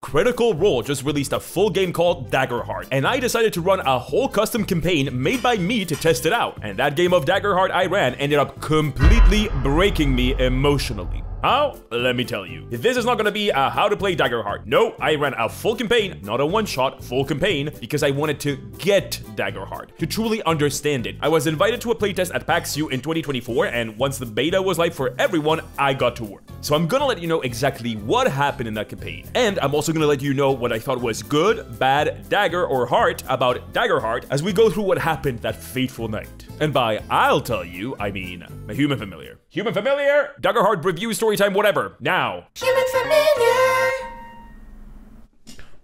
Critical Role just released a full game called Daggerheart, and I decided to run a whole custom campaign made by me to test it out. And that game of Daggerheart I ran ended up completely breaking me emotionally. How? Let me tell you. This is not gonna be a how to play Daggerheart. No, I ran a full campaign, not a one-shot, full campaign, because I wanted to get Daggerheart, to truly understand it. I was invited to a playtest at PAX U in 2024, and once the beta was live for everyone, I got to work. So I'm gonna let you know exactly what happened in that campaign. And I'm also gonna let you know what I thought was good, bad, dagger, or heart about Daggerheart as we go through what happened that fateful night. And by I'll tell you, I mean my human familiar. Human familiar, Daggerheart review, storytime, whatever. Now. Human familiar.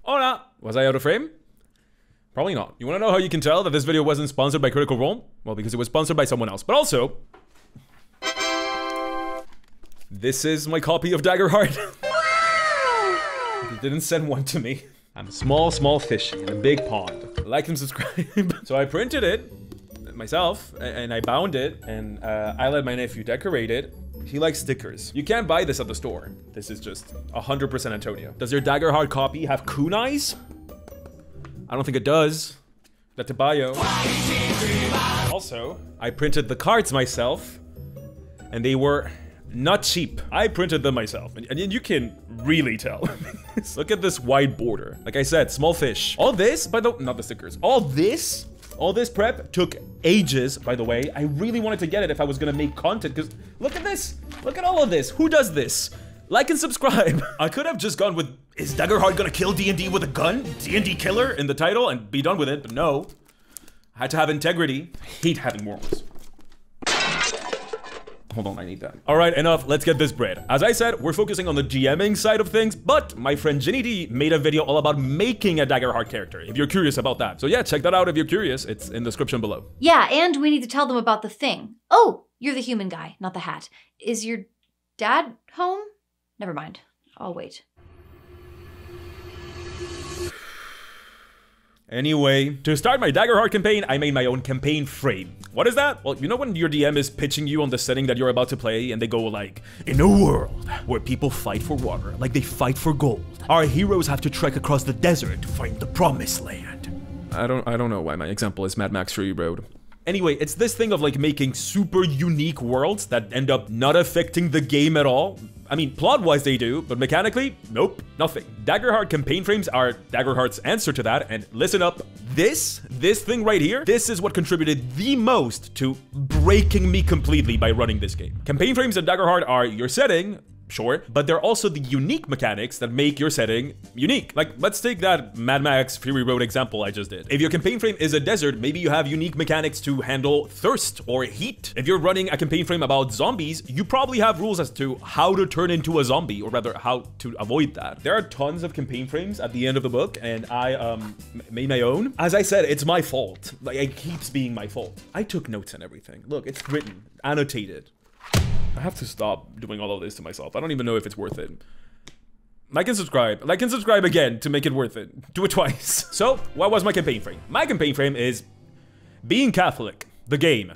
Hola. Was I out of frame? Probably not. You wanna know how you can tell that this video wasn't sponsored by Critical Role? Well, because it was sponsored by someone else. But also, this is my copy of Daggerheart. They didn't send one to me. I'm a small fish in a big pond. Like and subscribe. So I printed it myself, and I bound it, and I let my nephew decorate it. He likes stickers. You can't buy this at the store. This is just 100% Antonio. Does your Daggerheart copy have kunais? I don't think it does. That's a bio. Also, I printed the cards myself, and they were not cheap. I printed them myself, and you can really tell. Look at this wide border. Like I said, small fish. All this, by the not the stickers. All this prep took ages, by the way. I really wanted to get it if I was gonna make content, because look at this. Look at all of this. Who does this? Like and subscribe. I could have just gone with, is Daggerheart gonna kill D&D with a gun? D&D killer in the title and be done with it, but no. I had to have integrity. I hate having morals. Hold on, I need that. All right, enough, let's get this bread. As I said, we're focusing on the GMing side of things, but my friend Ginny D made a video all about making a Daggerheart character, if you're curious about that. So yeah, check that out if you're curious. It's in the description below. Yeah, and we need to tell them about the thing. Oh, you're the human guy, not the hat. Is your dad home? Never mind, I'll wait. Anyway, to start my Daggerheart campaign, I made my own campaign frame. What is that? Well, you know when your DM is pitching you on the setting that you're about to play and they go like, in a world where people fight for water like they fight for gold, our heroes have to trek across the desert to find the promised land. I don't know why my example is Mad Max Fury Road. Anyway, it's this thing of like making super unique worlds that end up not affecting the game at all. I mean, plot-wise they do, but mechanically, nope, nothing. Daggerheart campaign frames are Daggerheart's answer to that, and listen up, this thing right here, this is what contributed the most to breaking me completely by running this game. Campaign frames in Daggerheart are your setting, sure, but they're also the unique mechanics that make your setting unique. Like, let's take that Mad Max Fury Road example I just did. If your campaign frame is a desert, maybe you have unique mechanics to handle thirst or heat. If you're running a campaign frame about zombies, you probably have rules as to how to turn into a zombie, or rather how to avoid that. There are tons of campaign frames at the end of the book, and I made my own. As I said, it's my fault. Like, it keeps being my fault. I took notes and everything. Look, it's written, annotated. I have to stop doing all of this to myself. I don't even know if it's worth it. Like and subscribe. Like and subscribe again to make it worth it. Do it twice. So, what was my campaign frame? My campaign frame is being Catholic, the game.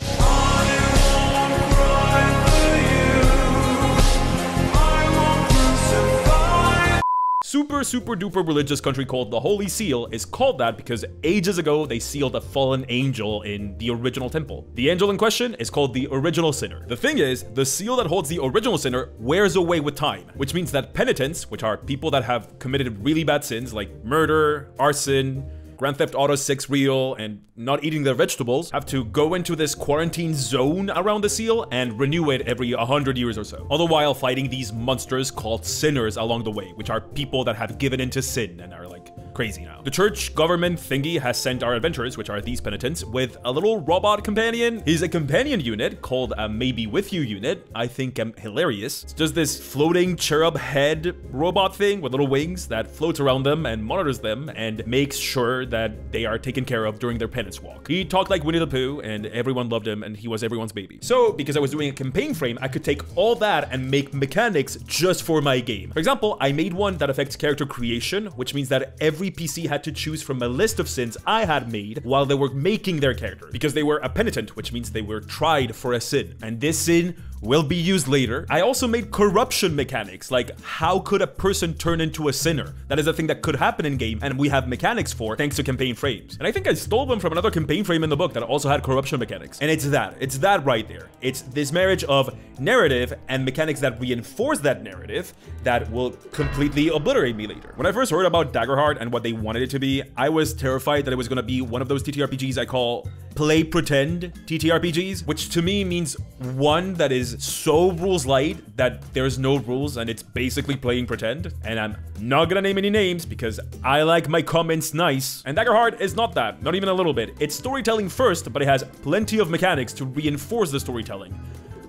Super duper religious country called the Holy Seal is called that because ages ago they sealed a fallen angel in the original temple. The angel in question is called the original sinner. The thing is, the seal that holds the original sinner wears away with time, which means that penitents, which are people that have committed really bad sins like murder, arson, Grand Theft Auto 6 real, and not eating their vegetables, have to go into this quarantine zone around the seal and renew it every 100 years or so. All the while fighting these monsters called sinners along the way, which are people that have given into sin and are like crazy now. The church government thingy has sent our adventurers, which are these penitents, with a little robot companion. He's a companion unit called a Maybe With You unit. I think hilarious. It's just this floating cherub head robot thing with little wings that floats around them and monitors them and makes sure that they are taken care of during their penance walk. He talked like Winnie the Pooh and everyone loved him and he was everyone's baby. So because I was doing a campaign frame, I could take all that and make mechanics just for my game. For example, I made one that affects character creation, which means that every PC had to choose from a list of sins I had made while they were making their character, because they were a penitent, which means they were tried for a sin. And this sin will be used later. I also made corruption mechanics, like how could a person turn into a sinner? That is a thing that could happen in game, and we have mechanics for thanks to campaign frames. And I think I stole them from another campaign frame in the book that also had corruption mechanics. And it's that right there. It's this marriage of narrative and mechanics that reinforce that narrative that will completely obliterate me later. When I first heard about Daggerheart and what they wanted it to be, I was terrified that it was going to be one of those TTRPGs I call play pretend TTRPGs, which to me means one that is so rules light that there's no rules and it's basically playing pretend. And I'm not gonna name any names because I like my comments nice. And Daggerheart is not that, not even a little bit. It's storytelling first, but it has plenty of mechanics to reinforce the storytelling,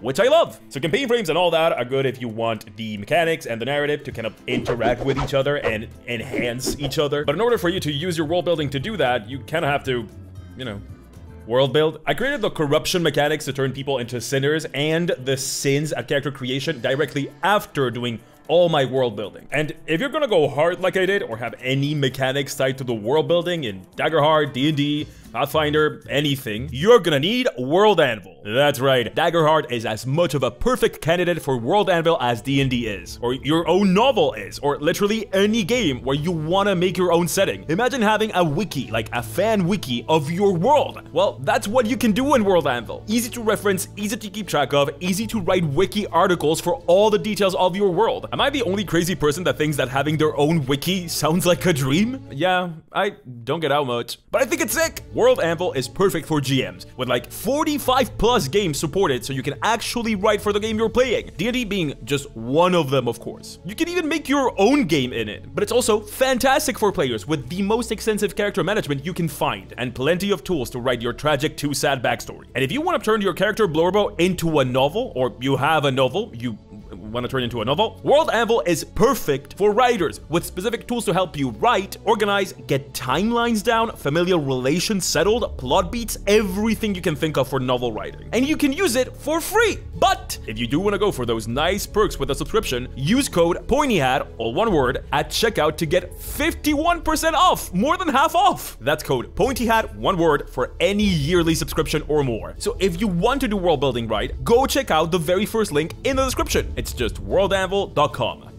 which I love. So campaign frames and all that are good if you want the mechanics and the narrative to kind of interact with each other and enhance each other. But in order for you to use your world building to do that, you kind of have to, you know, world build. I created the corruption mechanics to turn people into sinners and the sins at character creation directly after doing all my world building. And if you're gonna go hard like I did or have any mechanics tied to the world building in Daggerheart, D&D, Pathfinder, anything, you're gonna need World Anvil. That's right, Daggerheart is as much of a perfect candidate for World Anvil as D&D is, or your own novel is, or literally any game where you wanna make your own setting. Imagine having a wiki, like a fan wiki of your world. Well, that's what you can do in World Anvil. Easy to reference, easy to keep track of, easy to write wiki articles for all the details of your world. Am I the only crazy person that thinks that having their own wiki sounds like a dream? Yeah, I don't get out much, but I think it's sick. World Anvil is perfect for GMs, with like 45 plus games supported so you can actually write for the game you're playing. D&D being just one of them, of course. You can even make your own game in it, but it's also fantastic for players with the most extensive character management you can find, and plenty of tools to write your tragic too sad backstory. And if you want to turn your character Blurbo into a novel, or you have a novel, you want to turn into a novel, World Anvil is perfect for writers with specific tools to help you write, organize, get timelines down, familial relations settled, plot beats, everything you can think of for novel writing. And you can use it for free. But if you do want to go for those nice perks with a subscription, use code Pointy Hat, all one word, at checkout to get 51% off, more than half off. That's code Pointy Hat, one word, for any yearly subscription or more. So if you want to do world building right, go check out the very first link in the description. It's just worldanvil.com.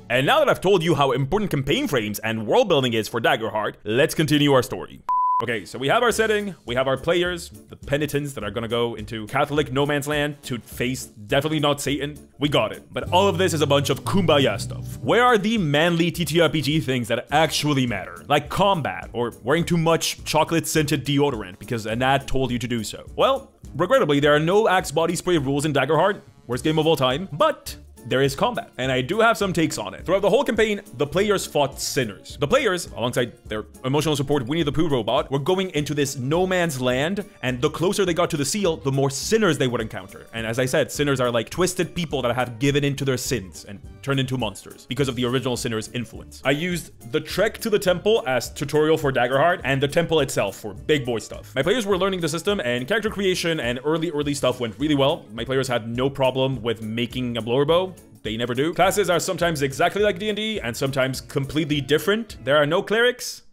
And now that I've told you how important campaign frames and world building is for Daggerheart, let's continue our story. Okay, so we have our setting, we have our players, the penitents that are gonna go into Catholic no man's land to face definitely not Satan. We got it. But all of this is a bunch of kumbaya stuff. Where are the manly TTRPG things that actually matter? Like combat, or wearing too much chocolate-scented deodorant because an ad told you to do so. Well, regrettably, there are no Axe body spray rules in Daggerheart, worst game of all time, but there is combat, and I do have some takes on it. Throughout the whole campaign, the players fought sinners. The players, alongside their emotional support Winnie the Pooh robot, were going into this no man's land, and the closer they got to the seal, the more sinners they would encounter. And as I said, sinners are like twisted people that have given into their sins and turned into monsters because of the original sinner's influence. I used the trek to the temple as tutorial for Daggerheart, and the temple itself for big boy stuff. My players were learning the system, and character creation and early stuff went really well. My players had no problem with making a blower bow. They never do. Classes are sometimes exactly like D&D and sometimes completely different. There are no clerics.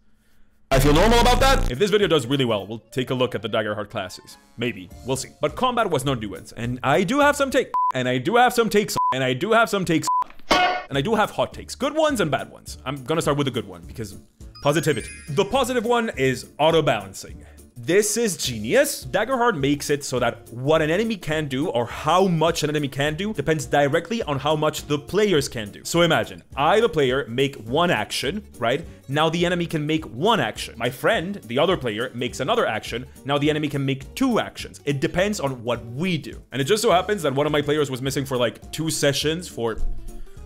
I feel normal about that. If this video does really well, we'll take a look at the Daggerheart classes. Maybe. We'll see. But combat was no nuance. And I do have some takes. And I do have some takes. And I do have some takes. And I do have hot takes. Good ones and bad ones. I'm gonna start with the good one because positivity. The positive one is auto-balancing. This is genius. Daggerheart makes it so that what an enemy can do or how much an enemy can do depends directly on how much the players can do. So imagine, I, the player, make one action, right? Now the enemy can make one action. My friend, the other player, makes another action. Now the enemy can make two actions. It depends on what we do. And it just so happens that one of my players was missing for like 2 sessions for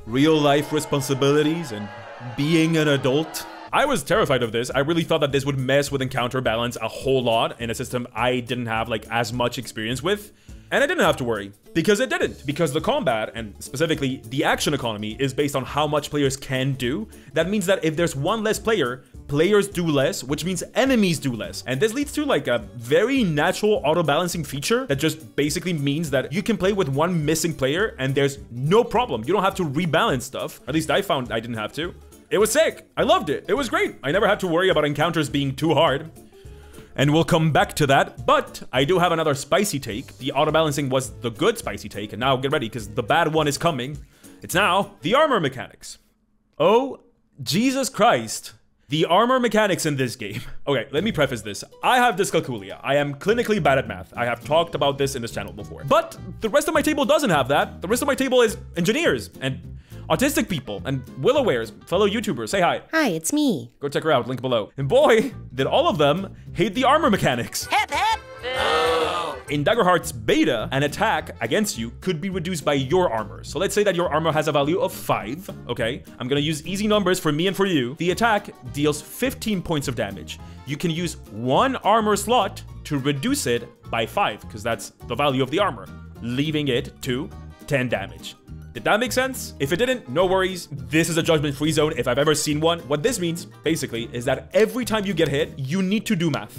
real life responsibilities and being an adult. I was terrified of this. I really thought that this would mess with encounter balance a whole lot in a system I didn't have like as much experience with. And I didn't have to worry, because it didn't. Because the combat, and specifically the action economy, is based on how much players can do. That means that if there's one less player, players do less, which means enemies do less. And this leads to like a very natural auto-balancing feature that just basically means that you can play with one missing player and there's no problem. You don't have to rebalance stuff. At least I found I didn't have to. It was sick. I loved it. It was great. I never had to worry about encounters being too hard. and we'll come back to that. But I do have another spicy take. The auto-balancing was the good spicy take, and now get ready, because the bad one is coming. It's now the armor mechanics. Oh, Jesus Christ. The armor mechanics in this game. Okay, let me preface this. I have dyscalculia. I am clinically bad at math. I have talked about this in this channel before. But the rest of my table doesn't have that. The rest of my table is engineers and autistic people and Willowares, fellow YouTubers. Say hi. Hi, it's me. Go check her out, link below. And boy, did all of them hate the armor mechanics. Hep, hep. In Daggerheart's beta, an attack against you could be reduced by your armor. So let's say that your armor has a value of 5, okay? I'm gonna use easy numbers for me and for you. The attack deals 15 points of damage. You can use 1 armor slot to reduce it by 5, because that's the value of the armor, leaving it to 10 damage. Did that make sense? If it didn't, no worries. This is a judgment-free zone if I've ever seen one. What this means, basically, is that every time you get hit, you need to do math.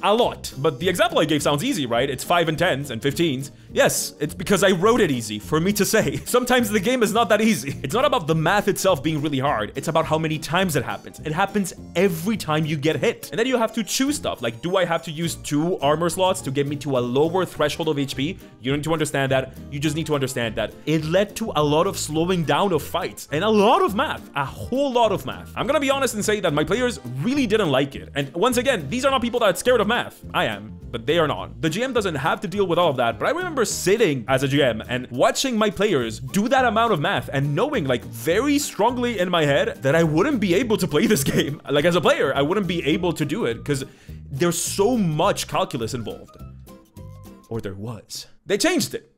A lot. But the example I gave sounds easy, right? It's 5 and 10s and 15s. Yes, it's because I wrote it easy for me to say. Sometimes the game is not that easy. It's not about the math itself being really hard. It's about how many times it happens. It happens every time you get hit. And then you have to choose stuff. Like, do I have to use 2 armor slots to get me to a lower threshold of HP? You don't need to understand that. You just need to understand that it led to a lot of slowing down of fights and a lot of math. A whole lot of math. I'm gonna be honest and say that my players really didn't like it. And once again, these are not people that are scared of math. I am, but they are not. The GM doesn't have to deal with all of that, but I remember sitting as a GM and watching my players do that amount of math and knowing like very strongly in my head that I wouldn't be able to play this game. Like as a player, I wouldn't be able to do it because there's so much calculus involved. Or there was. They changed it.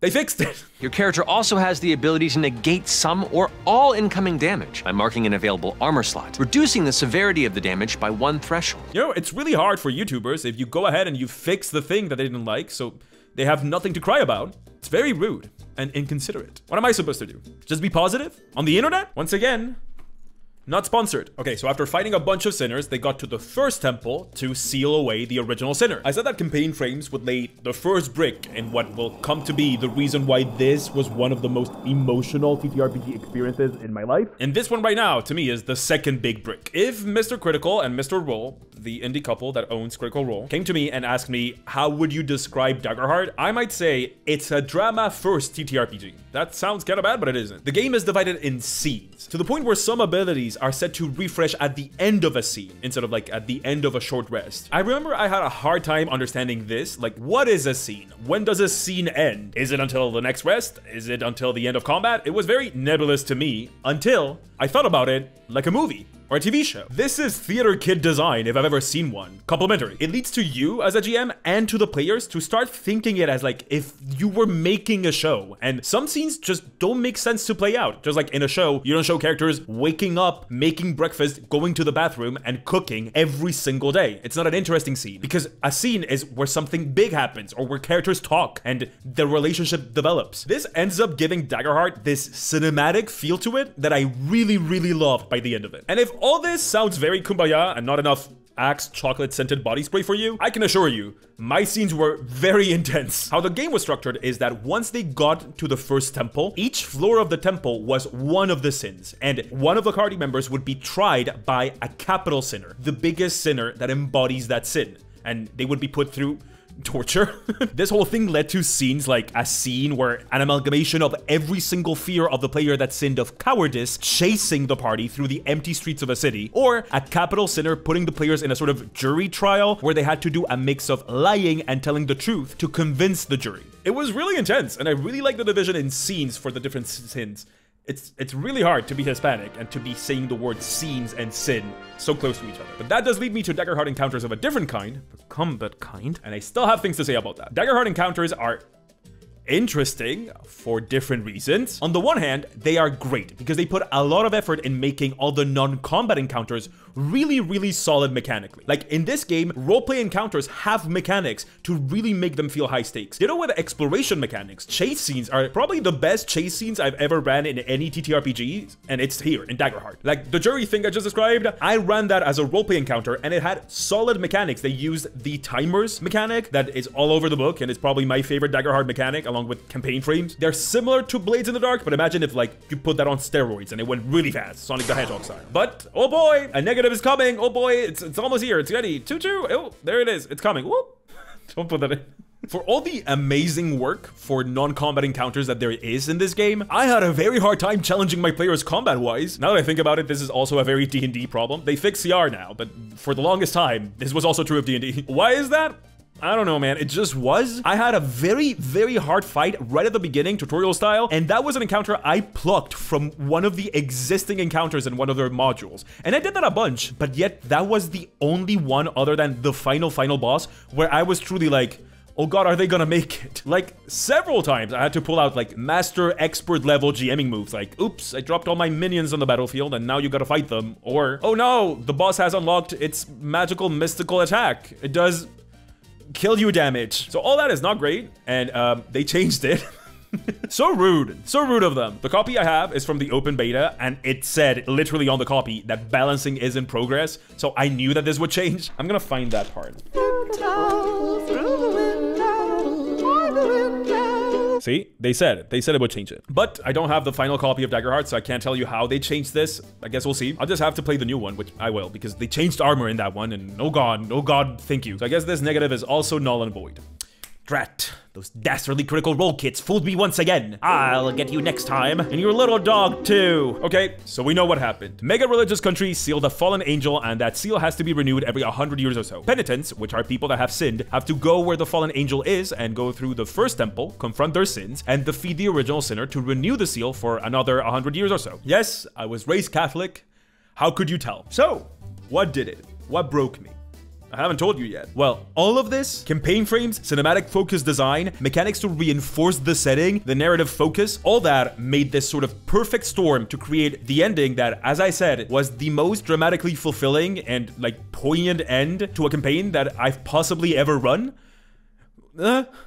They fixed it. Your character also has the ability to negate some or all incoming damage by marking an available armor slot, reducing the severity of the damage by 1 threshold. You know, it's really hard for YouTubers if you go ahead and you fix the thing that they didn't like, so they have nothing to cry about. It's very rude and inconsiderate. What am I supposed to do? Just be positive? On the internet? Once again, not sponsored. Okay, so after fighting a bunch of sinners, they got to the first temple to seal away the original sinner. I said that campaign frames would lay the first brick in what will come to be the reason why this was one of the most emotional TTRPG experiences in my life. And this one right now, to me, is the second big brick. If Mr. Critical and Mr. Roll, the indie couple that owns Critical Role, came to me and asked me, how would you describe Daggerheart? I might say it's a drama-first TTRPG. That sounds kind of bad, but it isn't. The game is divided in scenes, to the point where some abilities are set to refresh at the end of a scene instead of like at the end of a short rest. I remember I had a hard time understanding this. Like, what is a scene? When does a scene end? Is it until the next rest? Is it until the end of combat? It was very nebulous to me until I thought about it like a movie or a TV show. This is theater kid design if I've ever seen one. Complimentary. It leads to you as a GM and to the players to start thinking it as like if you were making a show. And some scenes just don't make sense to play out. Just like in a show, you don't show characters waking up, making breakfast, going to the bathroom, and cooking every single day. It's not an interesting scene because a scene is where something big happens or where characters talk and the relationship develops. This ends up giving Daggerheart this cinematic feel to it that I really loved by the end of it. And if all this sounds very kumbaya and not enough Axe chocolate scented body spray for you, I can assure you, my scenes were very intense. How the game was structured is that once they got to the first temple, each floor of the temple was one of the sins, and one of the party members would be tried by a capital sinner, the biggest sinner that embodies that sin, and they would be put through torture. This whole thing led to scenes like a scene where an amalgamation of every single fear of the player that sinned of cowardice chasing the party through the empty streets of a city, or a capital sinner putting the players in a sort of jury trial where they had to do a mix of lying and telling the truth to convince the jury. It was really intense, and I really like the division in scenes for the different sins. It's really hard to be Hispanic and to be saying the word scenes and sin so close to each other. But that does lead me to Daggerheart encounters of a different kind, the combat kind, and I still have things to say about that. Daggerheart encounters are interesting for different reasons. On the one hand, they are great because they put a lot of effort in making all the non-combat encounters really solid mechanically. Like in this game, roleplay encounters have mechanics to really make them feel high stakes. You know, with exploration mechanics, chase scenes are probably the best chase scenes I've ever ran in any TTRPG, and it's here in Daggerheart. Like the jury thing I just described, I ran that as a roleplay encounter and it had solid mechanics. They used the timers mechanic that is all over the book and it's probably my favorite Daggerheart mechanic along with campaign frames. They're similar to Blades in the Dark, but imagine if like you put that on steroids and it went really fast, Sonic the Hedgehog style. But oh boy, a negative is coming. Oh boy, it's almost here. It's ready. Choo-choo. Oh, there it is. It's coming. Whoop. Don't put that in. For all the amazing work for non-combat encounters that there is in this game, I had a very hard time challenging my players combat-wise. Now that I think about it, this is also a very D&D problem. They fixed CR now, but for the longest time, this was also true of D&D. Why is that? I don't know, man. It just was. I had a very, very hard fight right at the beginning, tutorial style, and that was an encounter I plucked from one of the existing encounters in one of their modules. And I did that a bunch, but yet that was the only one other than the final boss where I was truly like, oh god, are they gonna make it? Like, several times I had to pull out like master expert level GMing moves, like, oops, I dropped all my minions on the battlefield and now you gotta fight them. Or, oh no, the boss has unlocked its magical mystical attack. It does kill you damage. So all that is not great, and they changed it. So rude of them. The copy I have is from the open beta, and it said literally on the copy that balancing is in progress, so I knew that this would change. I'm gonna find that part. See, they said it would change it. But I don't have the final copy of Daggerheart, so I can't tell you how they changed this. I guess we'll see. I'll just have to play the new one, which I will, because they changed armor in that one, and oh god, thank you. So I guess this negative is also null and void. Drat. Those dastardly critical role kits fooled me once again. I'll get you next time. And your little dog too. Okay, so we know what happened. Mega religious countries sealed a fallen angel, and that seal has to be renewed every 100 years or so. Penitents, which are people that have sinned, have to go where the fallen angel is and go through the first temple, confront their sins, and defeat the original sinner to renew the seal for another 100 years or so. Yes, I was raised Catholic. How could you tell? So, what did it? What broke me? I haven't told you yet. Well, all of this, campaign frames, cinematic focus design, mechanics to reinforce the setting, the narrative focus, all that made this sort of perfect storm to create the ending that, as I said, was the most dramatically fulfilling and like poignant end to a campaign that I've possibly ever run.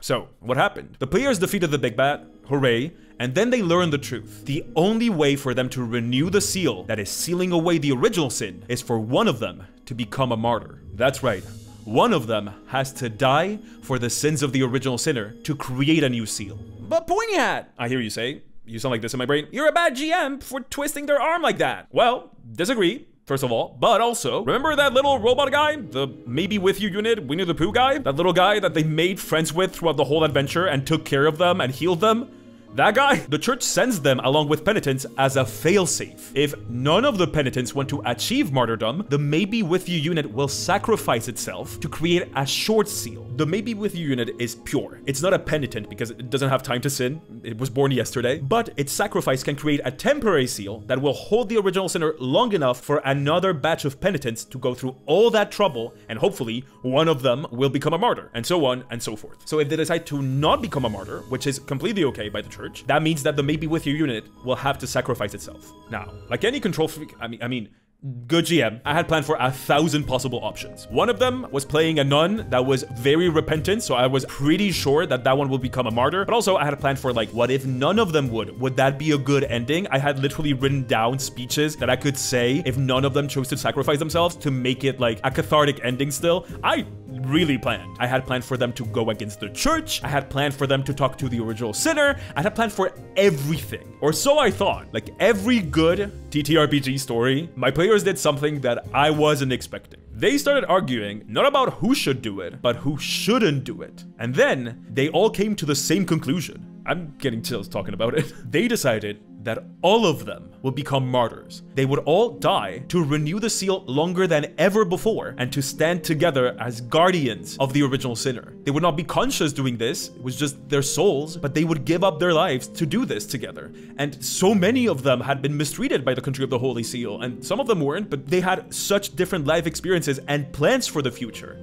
So, what happened? The players defeated the Big Bad, hooray, and then they learned the truth. The only way for them to renew the seal that is sealing away the original sin is for one of them to become a martyr. That's right. One of them has to die for the sins of the original sinner to create a new seal. But Pointy Hat, I hear you say. You sound like this in my brain. You're a bad GM for twisting their arm like that. Well, disagree. First of all, but also, remember that little robot guy? The maybe with you unit, Winnie the Pooh guy? That little guy that they made friends with throughout the whole adventure and took care of them and healed them? That guy? The church sends them along with penitents as a failsafe. If none of the penitents want to achieve martyrdom, the Maybe With You unit will sacrifice itself to create a short seal. The Maybe With You unit is pure. It's not a penitent because it doesn't have time to sin. It was born yesterday. But its sacrifice can create a temporary seal that will hold the original sinner long enough for another batch of penitents to go through all that trouble, and hopefully one of them will become a martyr, and so on and so forth. So if they decide to not become a martyr, which is completely okay by the church, that means that the Maybe With You unit will have to sacrifice itself. Now, like any control freak, I mean, good GM, I had planned for 1,000 possible options. One of them was playing a nun that was very repentant, so I was pretty sure that that one will become a martyr. But also I had a plan for like, what if none of them would? Would that be a good ending? I had literally written down speeches that I could say if none of them chose to sacrifice themselves to make it like a cathartic ending still. I really planned. I had planned for them to go against the church. I had planned for them to talk to the original sinner. I had planned for everything, or so I thought. Like every good TTRPG story, my players did something that I wasn't expecting. They started arguing not about who should do it, but who shouldn't do it. And then they all came to the same conclusion. I'm getting chills talking about it. They decided that all of them would become martyrs. They would all die to renew the seal longer than ever before and to stand together as guardians of the original sinner. They would not be conscious doing this, it was just their souls, but they would give up their lives to do this together. And so many of them had been mistreated by the country of the Holy Seal, and some of them weren't, but they had such different life experiences and plans for the future.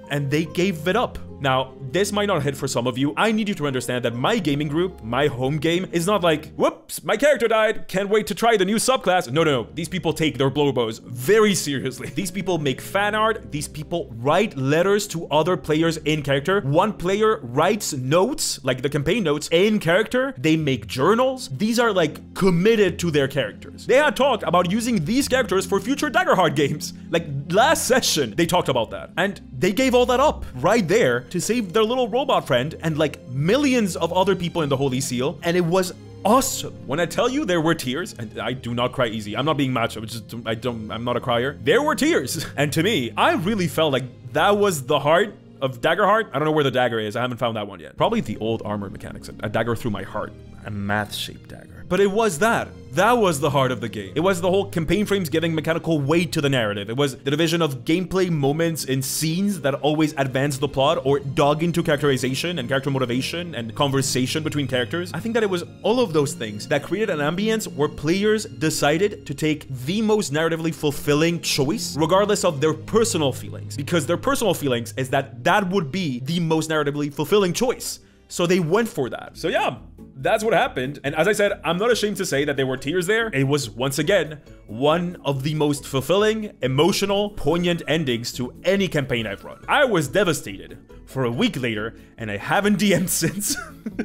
And they gave it up. Now, this might not hit for some of you. I need you to understand that my gaming group, my home game, is not like, whoops, my character died, can't wait to try the new subclass. No. These people take their blowbows very seriously. These people make fan art. These people write letters to other players in character. One player writes notes, like the campaign notes, in character. They make journals. These are like committed to their characters. They had talked about using these characters for future Daggerheart games. Like last session, they talked about that. And they gave all that up right there to save their little robot friend and like millions of other people in the Holy Seal. And it was awesome. When I tell you there were tears, and I do not cry easy. I'm not being macho. I'm not a crier. There were tears. And to me, I really felt like that was the heart of Daggerheart. I don't know where the dagger is. I haven't found that one yet. Probably the old armor mechanics. A dagger through my heart. A math-shaped dagger. But it was that. That was the heart of the game. It was the whole campaign frames giving mechanical weight to the narrative. It was the division of gameplay moments and scenes that always advance the plot or dug into characterization and character motivation and conversation between characters. I think that it was all of those things that created an ambience where players decided to take the most narratively fulfilling choice, regardless of their personal feelings. Because their personal feelings is that that would be the most narratively fulfilling choice. So they went for that. So yeah, that's what happened. And as I said, I'm not ashamed to say that there were tears there. It was, once again, one of the most fulfilling, emotional, poignant endings to any campaign I've run. I was devastated for a week later, and I haven't DM'd since.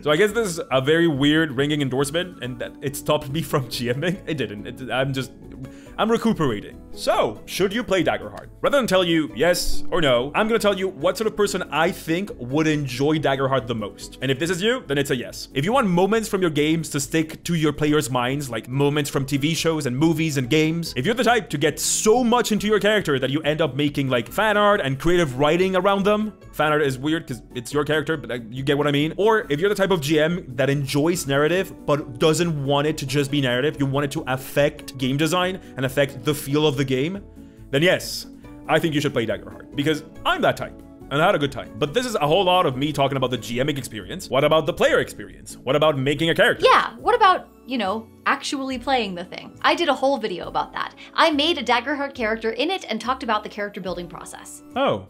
So I guess this is a very weird ringing endorsement, and that it stopped me from GMing. It didn't. I'm recuperating. So, should you play Daggerheart? Rather than tell you yes or no, I'm gonna tell you what sort of person I think would enjoy Daggerheart the most. And if this is you, then it's a yes. If you want moments from your games to stick to your players' minds, like moments from TV shows and movies and games, if you're the type to get so much into your character that you end up making like fan art and creative writing around them, fan art is weird because it's your character, but you get what I mean. Or if you're the type of GM that enjoys narrative, but doesn't want it to just be narrative, you want it to affect game design and affect the feel of the game, then yes, I think you should play Daggerheart, because I'm that type, and I had a good time. But this is a whole lot of me talking about the GMing experience. What about the player experience? What about making a character? Yeah, what about, you know, actually playing the thing? I did a whole video about that. I made a Daggerheart character in it and talked about the character building process. Oh.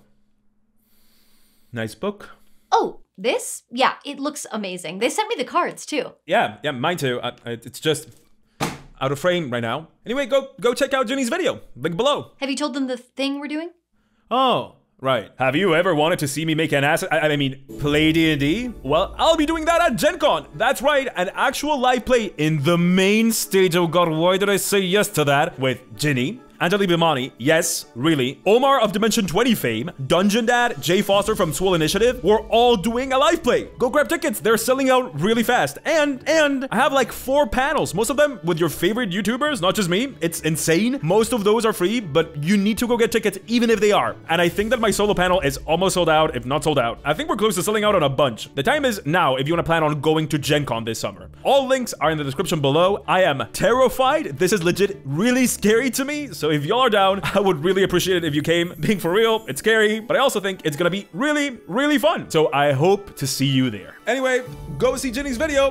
Nice book. Oh, this? Yeah, it looks amazing. They sent me the cards too. Yeah, mine too. It's just out of frame right now. Anyway, go check out Ginny's video. Link below. Have you told them the thing we're doing? Oh, right. Have you ever wanted to see me make an asset? I mean, play D&D? Well, I'll be doing that at Gen Con. That's right, an actual live play in the main stage. Oh god, why did I say yes to that? With Ginny, Anjali, Bhimani, yes, really, Omar of Dimension 20 fame, Dungeon Dad, Jay Foster from Swole Initiative, we're all doing a live play. Go grab tickets, they're selling out really fast. And I have like 4 panels, most of them with your favorite YouTubers, not just me. It's insane. Most of those are free, but you need to go get tickets even if they are. And I think that my solo panel is almost sold out, if not sold out. I think we're close to selling out on a bunch. The time is now if you want to plan on going to Gen Con this summer. All links are in the description below. I am terrified. This is legit really scary to me, so if y'all are down, I would really appreciate it if you came. Being for real, it's scary, but I also think it's gonna be really, really fun. So I hope to see you there. Anyway, go see Ginny's video.